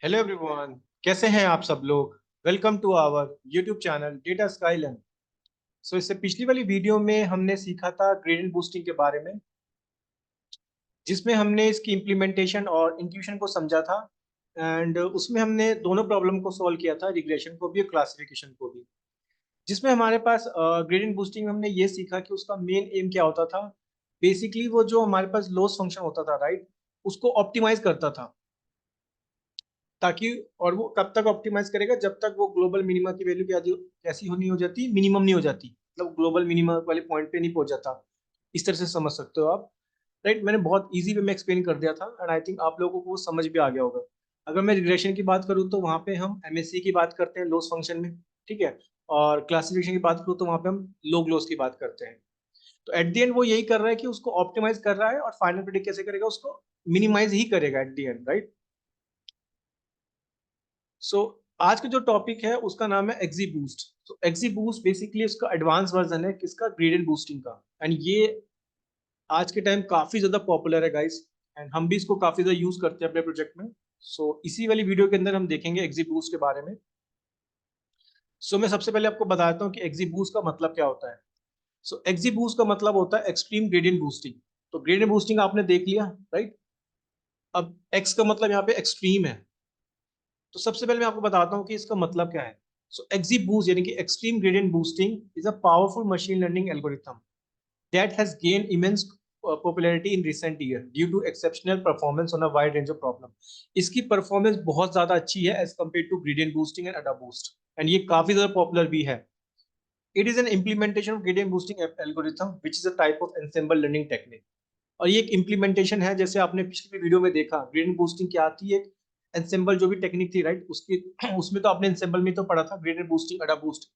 Hello everyone, कैसे हैं आप सब लोग। Welcome to our YouTube channel Data Skyland. इससे पिछली वाली वीडियो में हमने सीखा था ग्रेडियंट बूस्टिंग के बारे में, जिसमें हमने इसकी इम्प्लीमेंटेशन और इंट्यूशन को समझा था। एंड उसमें हमने दोनों प्रॉब्लम को सॉल्व किया था, रिग्रेशन को भी और क्लासिफिकेशन को भी। जिसमें हमारे पास ग्रेडियंट बूस्टिंग में हमने ये सीखा कि उसका मेन एम क्या होता था। बेसिकली वो जो हमारे पास लॉस फंक्शन होता था, राइट, उसको ऑप्टिमाइज करता था। ताकि और वो कब तक ऑप्टिमाइज करेगा, जब तक वो ग्लोबल मिनिमा की वैल्यू कैसी हो नहीं हो जाती, मिनिमम नहीं हो जाती, मतलब ग्लोबल मिनिमा वाले पॉइंट पे नहीं पहुंच जाता। इस तरह से समझ सकते हो आप। राइट, मैंने बहुत इजी वे में एक्सप्लेन कर दिया था एंड आई थिंक आप लोगों को वो समझ भी आ गया होगा। अगर मैं रिग्रेशन की बात करूँ तो वहाँ पे हम एमएससी की बात करते हैं लॉस फंक्शन में, ठीक है। और क्लासिफिकेशन की बात करूँ तो वहाँ पे हम लोग लॉस की बात करते हैं। तो एट द एंड वो यही कर रहा है कि उसको ऑप्टिमाइज कर रहा है और फाइनल प्रेडिक्ट कैसे करेगा, उसको मिनिमाइज ही करेगा एट द एंड, राइट। सो आज का जो टॉपिक है उसका नाम है एक्जी बूस्ट। तो एक्जी बूस्ट बेसिकली उसका एडवांस वर्जन है किसका, ग्रेडियंट बूस्टिंग का। एंड ये आज के टाइम काफी ज्यादा पॉपुलर है गाइस। एंड हम भी इसको काफी ज्यादा यूज करते हैं अपने प्रोजेक्ट में। इसी वाली वीडियो के अंदर हम देखेंगे एक्जी बूस्ट के बारे में। मैं सबसे पहले आपको बताता हूँ कि एक्जी बूस्ट का मतलब क्या होता है। एक्जी बूस्ट का मतलब होता है एक्सट्रीम ग्रेडियंट बूस्टिंग। तो ग्रेडियंट बूस्टिंग आपने देख लिया, राइट। अब एक्स का मतलब यहाँ पे एक्सट्रीम है। तो सबसे पहले मैं आपको बताता हूँ कि इसका मतलब क्या है। एक्जी बूस्ट यानी कि extreme gradient boosting is a powerful machine learning algorithm that has gain immense popularity in recent year due to exceptional performance on a wide range of problem. इसकी परफॉर्मेंस बहुत ज्यादा अच्छी है as compare to gradient boosting and AdaBoost, and ये काफी ज्यादा popular भी है। It is an implementation of gradient boosting algorithm which is a type of ensemble learning technique. और ये एक इम्प्लीमेंटेशन है, जैसे आपने पिछली वीडियो में देखा ग्रेडियंट बूस्टिंग क्या थी, एक एंसेंबल जो भी टेक्निक थी, राइट, उसकी उसमें तो आपने एंसेंबल में तो पढ़ा था ग्रेडियंट बूस्टिंग अडा बूस्ट।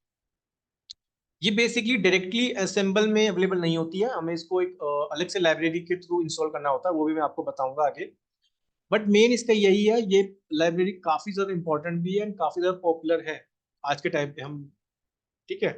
ये बेसिकली डायरेक्टली असेंबल में अवेलेबल नहीं होती है, हमें इसको एक अलग से लाइब्रेरी के थ्रू इंस्टॉल करना होता है, वो भी मैं आपको बताऊंगा आगे। बट मेन इसका यही है, ये लाइब्रेरी काफी ज्यादा इंपॉर्टेंट भी है एंड काफी ज्यादा पॉपुलर है आज के टाइम पे हम, ठीक है।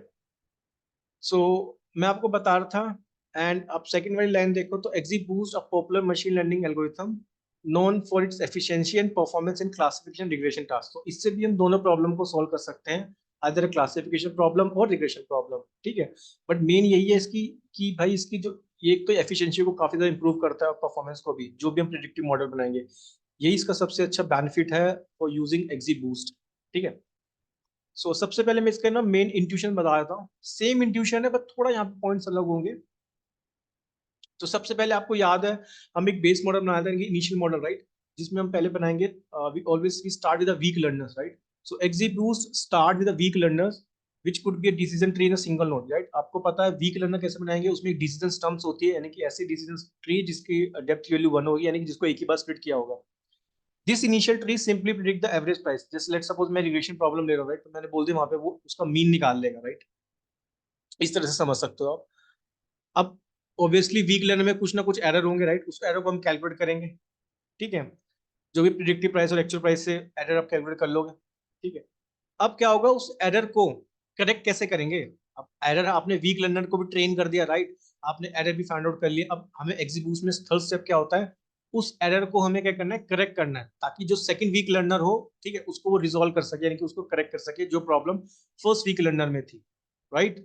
सो मैं आपको बता रहा था। एंड अब सेकंड वाली लाइन देखो तो XGBoost a popular machine learning algorithm known for its efficiency and performance in classification regression task. तो इससे भी हम दोनों प्रॉब्लम को सॉल्व कर सकते हैं, अदर क्लासिफिकेशन प्रॉब्लम और रिग्रेशन प्रॉब्लम, ठीक है। बट मेन यही है इसकी कि भाई इसकी जो ये एक तो एफिशिएंसी को काफी ज्यादा इंप्रूव करता है और परफॉर्मेंस को भी, जो भी हम प्रिडिक्टिव मॉडल बनाएंगे। यही इसका सबसे अच्छा बेनिफिट है फॉर यूजिंग एक्जीबूस्ट, ठीक है। सबसे पहले मैं इसका ना मेन इंट्यूशन बता देता हूँ। सेम इंट्यूशन है बट थोड़ा यहाँ पे पॉइंट्स अलग होंगे। तो सबसे पहले आपको याद है हम एक बेस मॉडल बनाया था, इनिशियल मॉडल, राइट, जिसमें हम पहले बनाएंगे we always we start with weak learners, right. Execute start with weak learners which could be a decision tree in a single node, right. आपको पता है वीक लर्नर कैसे बनाएंगे, उसमें एक डिसीजन स्टम्प्स होती है, यानी कि ऐसी डिसीजन ट्री जिसकी डेप्थ वैल्यू 1 होगी, यानी कि जिसको एक ही बार स्प्लिट किया होगा। This initial tree simply predict the average price. जैसे लेट्स सपोज मैं रिग्रेशन प्रॉब्लम ले रहा हूँ, राइट, तो मैंने बोल दिया वहां पे वो उसका मीन निकाल लेगा, राइट। इस तरह से समझ सकते हो आप। अब ऑब्वियसली वीक लर्नर में कुछ ना कुछ एरर होंगे, राइट, उस एरर को हम कैलकुलेट करेंगे, ठीक है। जो भी प्रिडिक्टिव प्राइस और एक्चुअल प्राइस से एरर आप कैलकुलेट कर लोगे, ठीक है। अब क्या होगा, उस एरर को करेक्ट कैसे करेंगे। अब एरर आपने वीक लर्नर को भी ट्रेन कर दिया, राइट, आपने एरर भी फाइंड आउट कर लिया। अब हमें एग्जीक्यूशन में थर्ड स्टेप क्या होता है, उस एरर को हमें क्या करना है, करेक्ट करना है, ताकि जो सेकंड वीक लर्नर हो, ठीक है, उसको वो रिजोल्व कर सके, यानी कि उसको करेक्ट कर सके जो प्रॉब्लम फर्स्ट वीक लर्नर में थी, राइट।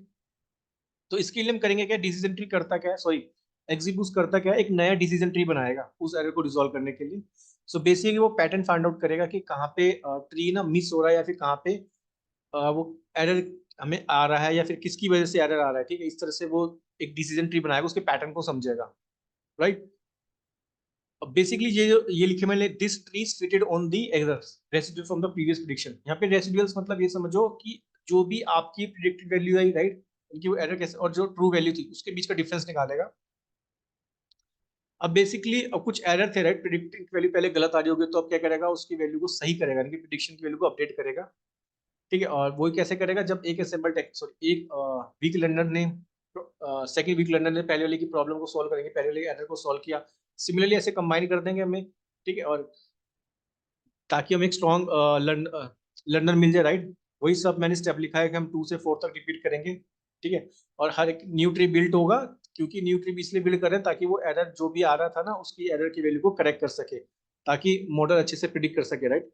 तो इसके लिए हम करेंगे क्या, डिसीजन ट्री करता क्या है, सॉरी, एग्जीक्यूट करता क्या है, एक नया डिसीजन ट्री बनाएगा उस एरर को रिजोल्व करने के लिए। बेसिकली वो पैटर्न फाइंड आउट करेगा कि कहाँ पे ट्री ना मिस हो रहा है, या फिर कहाँ पे वो एरर हमें आ रहा है, या फिर किसकी वजह से एरर आ रहा है, ठीक है। इस तरह से वो एक डिसीजन ट्री बनाएगा, उसके पैटर्न को समझेगा, राइट। अब बेसिकली ये लिखे मैंने, this tree is fitted on the errors residual from the previous prediction. यहाँ पे रेसिड्यूल्स मतलब ये समझो कि जो भी आपकी प्रिडिक्टेड वैल्यू आई, राइट, उनकी वो एरर कैसे और जो ट्रू वैल्यू थी उसके बीच का डिफरेंस निकालेगा। अब बेसिकली अब कुछ एरर थे, राइट, प्रिडिक्टेड वैल्यू पहले गलत आ रही होगी, तो अब क्या करेगा, उसकी वैल्यू को सही करेगा, यानी कि प्रिडिक्शन की वैल्यू को अपडेट करेगा, ठीक है। और वो कैसे करेगा, जब एक असेंबल टेक्स्ट, सॉरी, एक वीक लर्नर ने सेकंड वीक लर्नर ने पहले वाले की प्रॉब्लम को सॉल्व करेंगे, पहले वाले एरर को सॉल्व किया, सिमिलरली ऐसे कंबाइन कर देंगे हमें, ठीक है। और ताकि हमें एक स्ट्रॉन्ग लर्नर मिल जाए, राइट। वही सब मैंने स्टेप लिखा है कि हम 2 से 4 तक रिपीट करेंगे, ठीक है। और हर एक न्यू ट्री बिल्ट होगा, क्योंकि न्यू ट्री इसलिए बिल्ड कर रहे हैं ताकि वो एरर जो भी आ रहा था ना, उसकी एरर की वैल्यू को करेक्ट कर सके, ताकि मॉडल अच्छे से प्रिडिक्ट कर सके, राइट।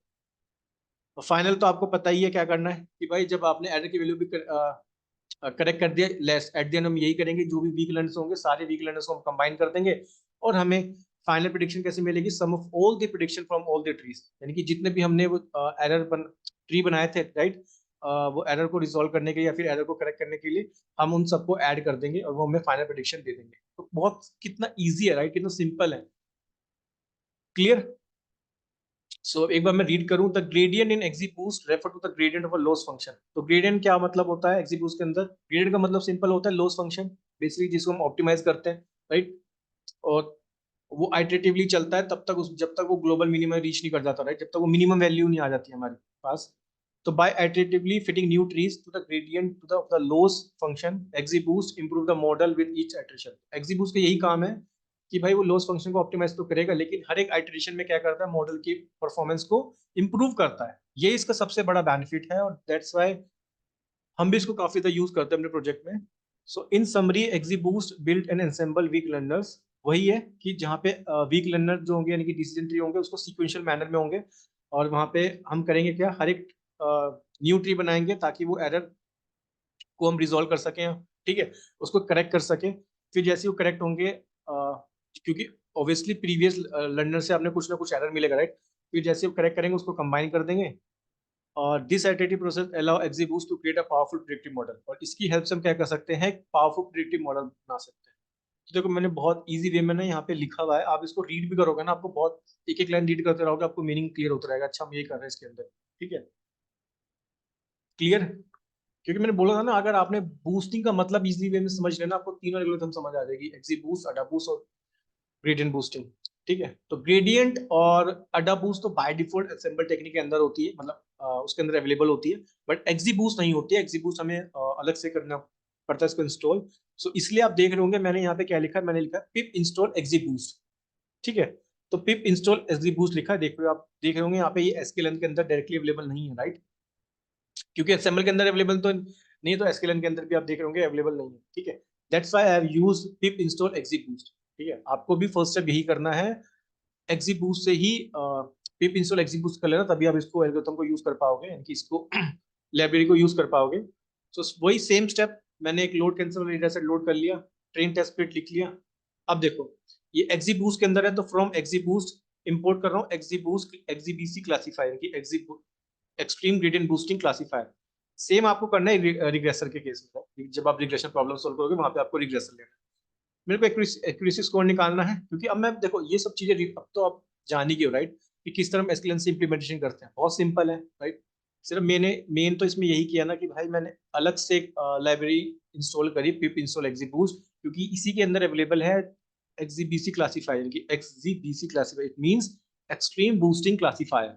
फाइनल तो आपको पता ही है क्या करना है कि भाई जब आपने एरर की वैल्यू भी करेक्ट कर दिया, लेस एट द एंड हम यही करेंगे, जो भी वीक लर्नर्स होंगे सारे वीक लर्नर्स को हम कंबाइन कर देंगे और हमें फाइनल प्रेडिक्शन कैसे मिलेगी, sum of all the prediction from all the trees, यानी कि जितने भी हमने वो ट्री बनाए थे, राइट, वो एरर को रिजॉल्व करने के लिए या फिर एरर को करेक्ट करने के लिए हम उन सबको ऐड कर देंगे और वो हमें फाइनल प्रेडिक्शन दे देंगे। तो बहुत कितना ईजी है, राइट, कितना सिंपल है। क्लियर? सो एक बार मैं रीड करूं, the gradient in XGBoost refer to the gradient of a loss function. तो ग्रेडियंट क्या मतलब होता है एक्जीबूस्ट के अंदर? ग्रेडियंट का मतलब सिंपल होता है लॉस फंक्शन, बेसिकली जिसको हम ऑप्टिमाइज करते हैं, राइट, और वो आइटरेटिवली चलता है तब तक जब तक वो ग्लोबल मिनिमम रीच नहीं कर जाता, राइट, जब तक वो मिनिमम वैल्यू नहीं आ जाती हमारे पास। तो by iteratively fitting new trees to the gradient to the loss function, XGBoost improve the model with each iteration. XGBoost का यही काम है कि भाई वो लॉस फंक्शन को ऑप्टिमाइज तो करेगा, लेकिन हर एक आइटरेशन में क्या करता है, मॉडल की परफॉर्मेंस को इंप्रूव करता है। ये इसका सबसे बड़ा बेनिफिट है और दैट्स वाई हम भी इसको काफी ज्यादा यूज करते हैं अपने प्रोजेक्ट में। So in summary XGBoost build and ensemble weak learners. वही है कि जहाँ पे वीक लर्नर जो होंगे यानी कि डिसीजन ट्री होंगे उसको सीक्वेंशियल मैनर में होंगे, और वहाँ पे हम करेंगे क्या, हर एक न्यू ट्री बनाएंगे ताकि वो एरर को हम रिजोल्व कर सकें, ठीक है, उसको करेक्ट कर सकें। फिर जैसे वो करेक्ट होंगे, क्योंकि ऑब्वियसली प्रीवियस लर्नर से आपने कुछ ना कुछ एरर मिलेगा, राइट, फिर जैसे वो करेक्ट करेंगे उसको कंबाइन कर देंगे और this iterative process allow XGBoost to create a powerful predictive model. और इसकी हेल्प से हम क्या कर सकते हैं, पावरफुल प्रेडिक्टिव मॉडल बना सकते हैं। तो देखो मैंने बहुत इजी वे में ना यहाँ पे लिखा हुआ है, आप इसको रीड भी करोगे ना, आपको बहुत एक एक लाइन रीड करते रहोगे, आपको मीनिंग क्लियर होता रहेगा, अच्छा हम ये कर रहे हैं इसके अंदर, ठीक है, क्लियर। क्योंकि मैंने बोला था ना, अगर आपने बूस्टिंग का मतलब इजी वे में समझ लेना, आपको तीनों एल्गोरिथम समझ आ जाएगी, एक्जी बूस्ट, अडा बूस्ट और ग्रेडियंट बूस्टिंग, ठीक है। तो ग्रेडियंट और अडा बूस्ट तो बाय डिफॉल्ट असेंबल टेक्निक के अंदर होती है, मतलब उसके अंदर अवेलेबल होती है, बट एक्जी बूस्ट नहीं होती है। एक्जी बूस्ट हमें अलग से करना पड़ता है इसको इंस्टॉल। सो इसलिए आप देख रहे होंगे मैंने यहाँ पे क्या लिखा है, मैंने लिखा है पिप इंस्टॉल एक्जी बूस्ट, ठीक है। तो पिप इंस्टॉल एक्जी बूस्ट लिखा है, देख रहे हो आप, देख रहे होंगे यहाँ पे ये एसक्यूएल के अंदर डायरेक्टली अवेलेबल नहीं है, राइट, क्योंकि एक्सएमएल के अंदर अवेलेबल तो नहीं, तो एसक्यूएल के अंदर भी आप देख रहे होंगे अवेलेबल नहीं है, ठीक है। That's why I have used pip install XGBoost, ठीक है। आपको भी फर्स्ट स्टेप यही करना है, एक्जीबूस्ट से ही पिप इंस्टॉल एक्जीबूस्ट कर लेना, तभी आप इसको एल्गोरिथम को यूज कर पाओगे, यानी कि इसको लाइब्रेरी को यूज कर पाओगे। सो वही सेम स्टेप, मैंने एक load cancel data set load कर लिया, ट्रेन टेस्ट स्प्लिट लिख लिया। अब देखो ये एक्जीबूस्ट के अंदर है, तो फ्रॉम एक्जीबूस्ट इंपोर्ट कर रहा हूँ एक्जीबूस्ट एक्जीबीसी क्लासीफायर की extreme gradient boosting classifier. Same आपको करना है रिग्रेसर के केस में, जब आप रिग्रेशन प्रॉब्लम सोल्व करोगे वहां पे आपको रिग्रेसर लेना है। मेरे को एक्यूरेसी स्कोर निकालना है, क्योंकि अब मैं देखो ये सब चीजें अब तो आप जान ही गए हो, राइट, कि किस तरह हम एसक्यूएल से इंप्लीमेंटेशन करते हैं, बहुत सिंपल है, राइट। सिर्फ मैंने मेन तो इसमें यही किया ना कि भाई मैंने अलग से लाइब्रेरी इंस्टॉल करी, पिप इंस्टॉल एक्जीबूस्ट, क्योंकि इसी के अंदर अवेलेबल है एक्जीबीसी क्लासीफायर की, XGBC classifier it means extreme boosting classifier.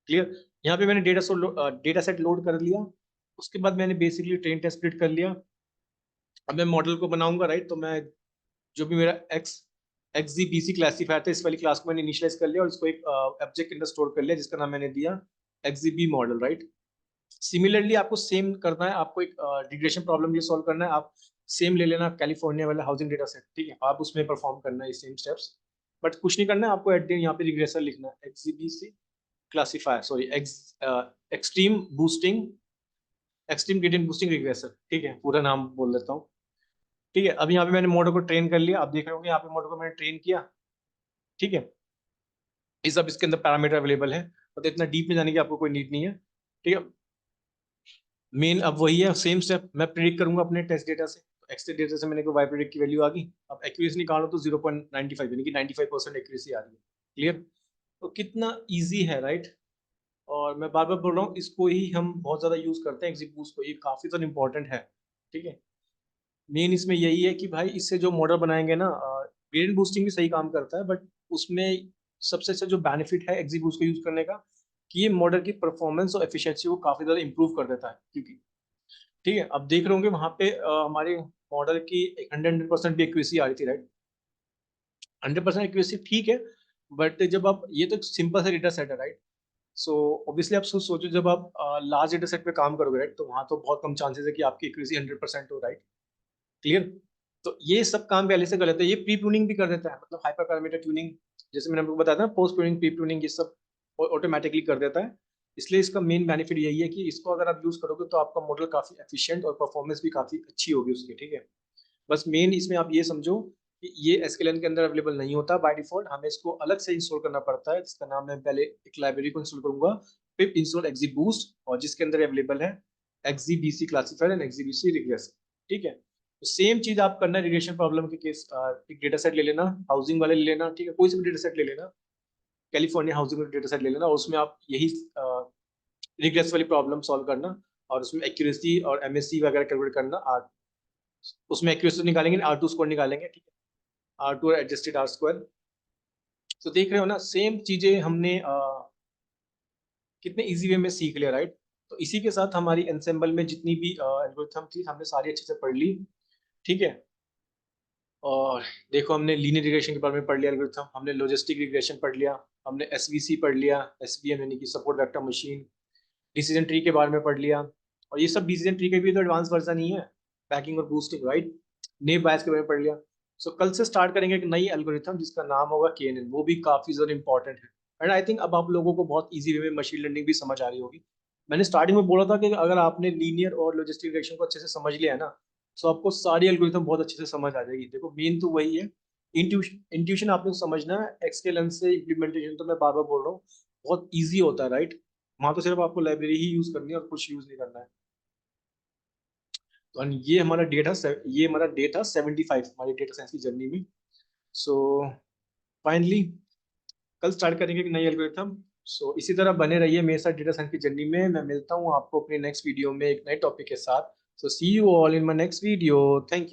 Clear? यहाँ पे मैंने डेटा सेट लोड कर लिया, उसके बाद मैंने बेसिकली ट्रेन टेस्ट स्प्लिट कर लिया। अब मैं मॉडल को बनाऊंगा, राइट, तो मैं जो भी मेरा एक्जीबीसी क्लासीफायर था, इस वाली क्लास को मैंने इनिशियलाइज कर लिया और इसको एक ऑब्जेक्ट के अंदर स्टोर कर लिया, जिसका नाम मैंने दिया एक्जीबी मॉडल, राइट। सिमिलरली आपको सेम करना है, आपको एक रिग्रेशन प्रॉब्लम ये सॉल्व करना है, आप सेम ले लेना कैलिफोर्निया वाला हाउसिंग डेटा सेट, ठीक है, आप उसमें परफॉर्म करना है सेम स्टेप्स, बट कुछ नहीं करना है आपको, एट द यहाँ पे रिग्रेसर लिखना है, XGBC classifier, sorry extreme boosting, extreme gradient boosting regressor, ठीक है, पूरा नाम बोल देता हूँ, ठीक है। अब यहाँ पे मैंने मॉडल को ट्रेन कर लिया, आप देख रहे होंगे यहाँ पे मॉडल को मैंने ट्रेन किया, ठीक है। इस अब इसके अंदर पैरामीटर अवेलेबल है, तो इतना डीप में जाने की आपको कोई नीड नहीं है, ठीक है। मेन अब वही है, सेम स्टेप मैं प्रिडिक्ट करूंगा अपने टेस्ट डेटा से, एक्स डेटा से मैंने को वाई प्रिडिक्ट की वैल्यू आ गई, अब एक्यूरेसी निकालो तो 0.95 यानी कि 95% एक्यूरेसी आ रही है। क्लियर? तो कितना इजी है, राइट। और मैं बार बार बोल रहा हूँ, इसको ही हम बहुत ज्यादा यूज करते हैं एक्जीबूस्ट को, ये काफी ज्यादा इंपॉर्टेंट है, ठीक है। मेन इसमें यही है कि भाई इससे जो मॉडल बनाएंगे ना, ग्रेडियंट बूस्टिंग भी सही काम करता है, बट उसमें सबसे अच्छा जो बेनिफिट है एक्जीबूस्ट को यूज करने का, कि ये मॉडल की परफॉर्मेंस और एफिशिएंसी को काफी ज्यादा इंप्रूव कर देता है, क्योंकि ठीक है, अब देख रहे होंगे वहां पे हमारे मॉडल की 100% भी एक्यूरेसी आ रही थी, राइट, 100% एक्यूरेसी ठीक है, बट जब आप, ये तो सिंपल सा डेटा सेट है, राइट, सो ऑब्वियसली आप सोचो जब आप लार्ज डेटा सेट पे काम करोगे, राइट, तो वहां तो बहुत कम चांसेस है कि आपकी एक्यूरेसी 100% हो, राइट, क्लियर। तो ये सब काम पहले से गलत है, ये प्री ट्यूनिंग भी कर देता है, मतलब हाइपर पैरामीटर ट्यूनिंग, जैसे मैंने आपको बताया था ना, पोस्ट ट्यूनिंग, प्री ट्यूनिंग, ये सब ऑटोमेटिकली कर देता है। इसलिए इसका मेन बेनिफिट यही है कि इसको अगर आप यूज करोगे तो आपका मॉडल काफी एफिशिएंट और परफॉर्मेंस भी काफी अच्छी होगी उसकी, ठीक है। बस मेन इसमें आप ये समझो कि ये एसकेएलएन के अंदर अवेलेबल नहीं होता बाय डिफॉल्ट, हमें इसको अलग से इंस्टॉल करना पड़ता है, जिसका नाम मैं पहले एक लाइब्रेरी को इंस्टॉल करूंगा, फिर इंस्टॉल एक्जीबूस्ट, और जिसके अंदर अवेलेबल है एक्जीबीसी क्लासीफायर एंड एक्जीबीसी रिग्रेसर, ठीक है। तो सेम चीज आप करना है रिग्रेशन प्रॉब्लम के केस, एक डेटा सेट ले लेना, हाउसिंग वाले ले लेना, ठीक है, कोई सा भी डेटा सेट ले लेना, कैलिफोर्निया हाउसिंग डेटा सेट ले लेना, और उसमें आप यही रिग्रेस वाली प्रॉब्लम सॉल्व करना, और उसमें एक्यूरेसी और एमएससी वगैरह कैलकुलेट करना, उसमें एक्यूरेसी निकालेंगे, R2 स्कोर निकालेंगे, ठीक है, R2 और एडजस्टेड आर स्क्वायर। तो देख रहे हो ना, सेम चीजें हमने कितने इजी वे में सीख लिया, राइट। तो इसी के साथ हमारी एनसेम्बल में जितनी भी एल्गोरिथम थी हमने सारी अच्छे से पढ़ ली, ठीक है। और देखो हमने लीनियर रिग्रेशन के बारे में पढ़ लिया एल्गोरिथम, हमने लॉजिस्टिक रिग्रेशन पढ़ लिया, हमने एसवीसी पढ़ लिया, एसवीएम यानी कि support vector machine, decision tree के बारे में पढ़ लिया, और ये सब डिसीजन ट्री के भी तो एडवांस वर्जन ही है, पैकिंग और बूस्टिंग, राइट। नेव बायस के बारे में पढ़ लिया। सो कल से स्टार्ट करेंगे एक नई एल्गोरिथम जिसका नाम होगा केएनएन, वो भी काफी ज्यादा इंपॉर्टेंट है। एंड आई थिंक अब आप लोगों को बहुत इजी वे में मशीन लर्निंग भी समझ आ रही होगी। मैंने स्टार्टिंग में बोला था कि अगर आपने लीनियर और लॉजिस्टिक रिग्रेशन को अच्छे से समझ लिया है ना, तो आपको सारी एल्गोरिथम बहुत अच्छे से समझ आ जाएगी। देखो मेन तो वही है, इंट्यूशन, इंट्यूशन आपने समझना है, एक्सकेलन से इम्प्लीमेंटेशन तो मैं बार बार बोल रहा हूँ, बहुत ईजी होता है, राइट। वहां तो सिर्फ आपको लाइब्रेरी ही यूज करनी है और कुछ यूज नहीं करना है। तो ये हमारा डेटा 75 हमारी डेटा साइंस की जर्नी में। सो फाइनली कल स्टार्ट करेंगे एक नई एल्गोरिथम। सो इसी तरह बने रहिए मेरे साथ डेटा साइंस की जर्नी में। मैं मिलता हूँ आपको अपने नेक्स्ट वीडियो में एक नए टॉपिक के साथ। So see you all in my next video. Thank you.